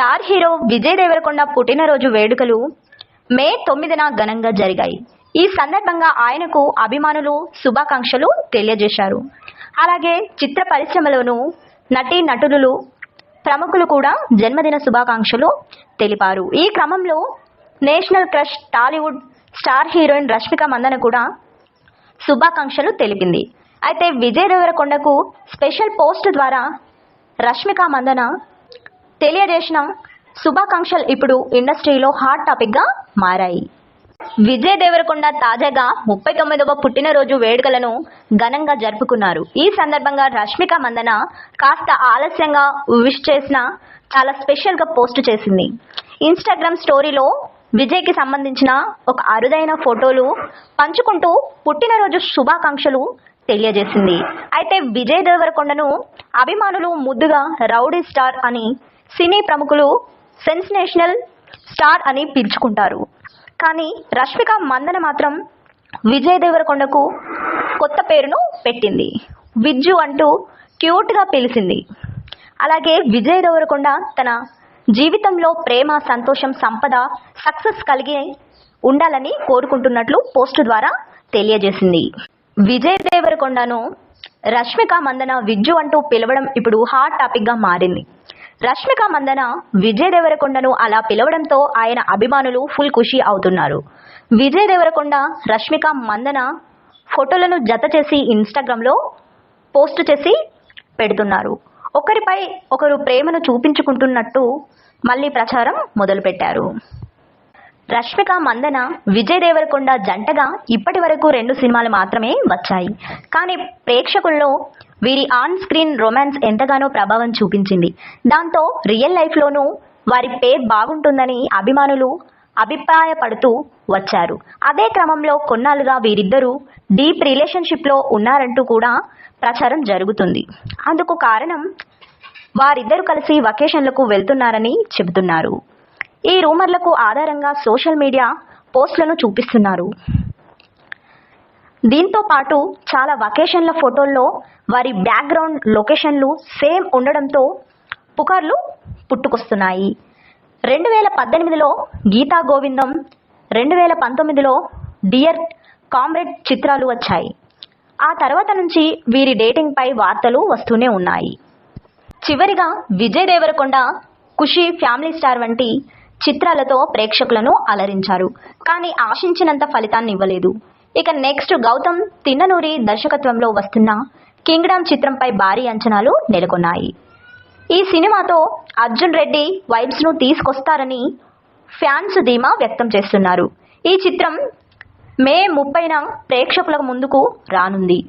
Star hero Vijay Devarakonda పుట్టినరోజు వేడుకలు మే 9న ఘనంగా జరిగాయి. ఈ సందర్భంగా ఆయనకు అభిమానులు శుభాకాంక్షలు తెలియజేశారు. అలాగే చిత్ర పరిశ్రమలోనూ నటీనటులు ప్రముఖులు కూడా జన్మదిన శుభాకాంక్షలు తెలిపారు. ఈ క్రమంలో national crush Tollywood star heroine Rashmika Mandanna కూడా శుభాకాంక్షలు తెలిపింది. అయితే విజయ్ దేవరకొండకు స్పెషల్ పోస్ట్ ద్వారా రష్మిక మందన తెలియజేసిన శుభాకాంక్షలు ఇప్పుడు ఇండస్ట్రీలో హాట్ టాపిక్గా మారాయి. విజయ్ దేవరకొండ తాజాగా 39వ పుట్టినరోజు వేడుకలను ఘనంగా జరుపుకున్నారు. ఈ సందర్భంగా రష్మిక మందన కాస్త ఆలస్యంగా విష్ చేసిన చాలా స్పెషల్గా పోస్ట్ చేసింది. ఇన్స్టాగ్రామ్ స్టోరీలో విజయ్కి సంబంధించిన ఒక అరుదైన ఫోటోలు పంచుకుంటూ పుట్టినరోజు శుభాకాంక్షలు తెలియజేసింది. అయితే విజయ్ దేవరకొండను అభిమానులు ముద్దుగా రౌడీ స్టార్ అని, సినీ ప్రముఖులు సెన్సేషనల్ స్టార్ అని పిలుచుకుంటారు. కానీ రష్మిక మందన మాత్రం విజయ్ దేవరకొండకు కొత్త పేరును పెట్టింది. విజ్జు అంటూ క్యూట్గా పిలిచింది. అలాగే విజయ్ దేవరకొండ తన జీవితంలో ప్రేమ, సంతోషం, సంపద, సక్సెస్ కలిగి ఉండాలని కోరుకుంటున్నట్లు పోస్టు ద్వారా తెలియజేసింది. విజయ్ దేవరకొండను రష్మిక మందన విజ్జు అంటూ పిలవడం ఇప్పుడు హాట్ టాపిక్గా మారింది. రష్మిక మందన విజయ్ దేవరకొండను అలా పిలవడంతో ఆయన అభిమానులు ఫుల్ ఖుషి అవుతున్నారు. విజయ్ దేవరకొండ రష్మిక మందన ఫోటోలను జత చేసి ఇన్స్టాగ్రామ్లో పోస్ట్ చేసి పెడుతున్నారు. ఒకరిపై ఒకరు ప్రేమను చూపించుకుంటున్నట్టు మళ్ళీ ప్రచారం మొదలుపెట్టారు. రష్మిక మందన విజయ్ దేవరకొండ జంటగా ఇప్పటి వరకు 2 సినిమాలు మాత్రమే వచ్చాయి. కానీ ప్రేక్షకుల్లో వీరి ఆన్ స్క్రీన్ రొమాన్స్ ఎంతగానో ప్రభావం చూపించింది. దాంతో రియల్ లైఫ్లోనూ వారి పేర్ బాగుంటుందని అభిమానులు అభిప్రాయపడుతూ వచ్చారు. అదే క్రమంలో కొన్నాళ్ళుగా వీరిద్దరూ డీప్ రిలేషన్షిప్లో ఉన్నారంటూ కూడా ప్రచారం జరుగుతుంది. అందుకు కారణం వారిద్దరూ కలిసి వకేషన్లకు వెళ్తున్నారని చెబుతున్నారు. ఈ రూమర్లకు ఆధారంగా సోషల్ మీడియా పోస్టులను చూపిస్తున్నారు. దీంతో పాటు చాలా వకేషన్ల ఫోటోల్లో వారి బ్యాక్గ్రౌండ్ లొకేషన్లు సేమ్ ఉండడంతో పుకార్లు పుట్టుకొస్తున్నాయి. 2018లో గీతా గోవిందం, 2019లో డియర్ కామ్రేడ్ చిత్రాలు వచ్చాయి. ఆ తర్వాత నుంచి వీరి డేటింగ్పై వార్తలు వస్తూనే ఉన్నాయి. చివరిగా విజయ్ దేవరకొండ ఖుషి, ఫ్యామిలీ స్టార్ వంటి చిత్రాలతో ప్రేక్షకులను అలరించారు. కానీ ఆశించినంత ఫలితాన్ని ఇవ్వలేదు. ఇక నెక్స్ట్ గౌతమ్ తిన్ననూరి దర్శకత్వంలో వస్తున్న కింగ్డమ్ చిత్రంపై భారీ అంచనాలు నెలకొన్నాయి. ఈ సినిమాతో అర్జున్ రెడ్డి వైబ్స్ను తీసుకొస్తారని ఫ్యాన్స్ ధీమా వ్యక్తం చేస్తున్నారు. ఈ చిత్రం మే 30న ప్రేక్షకుల ముందుకు రానుంది.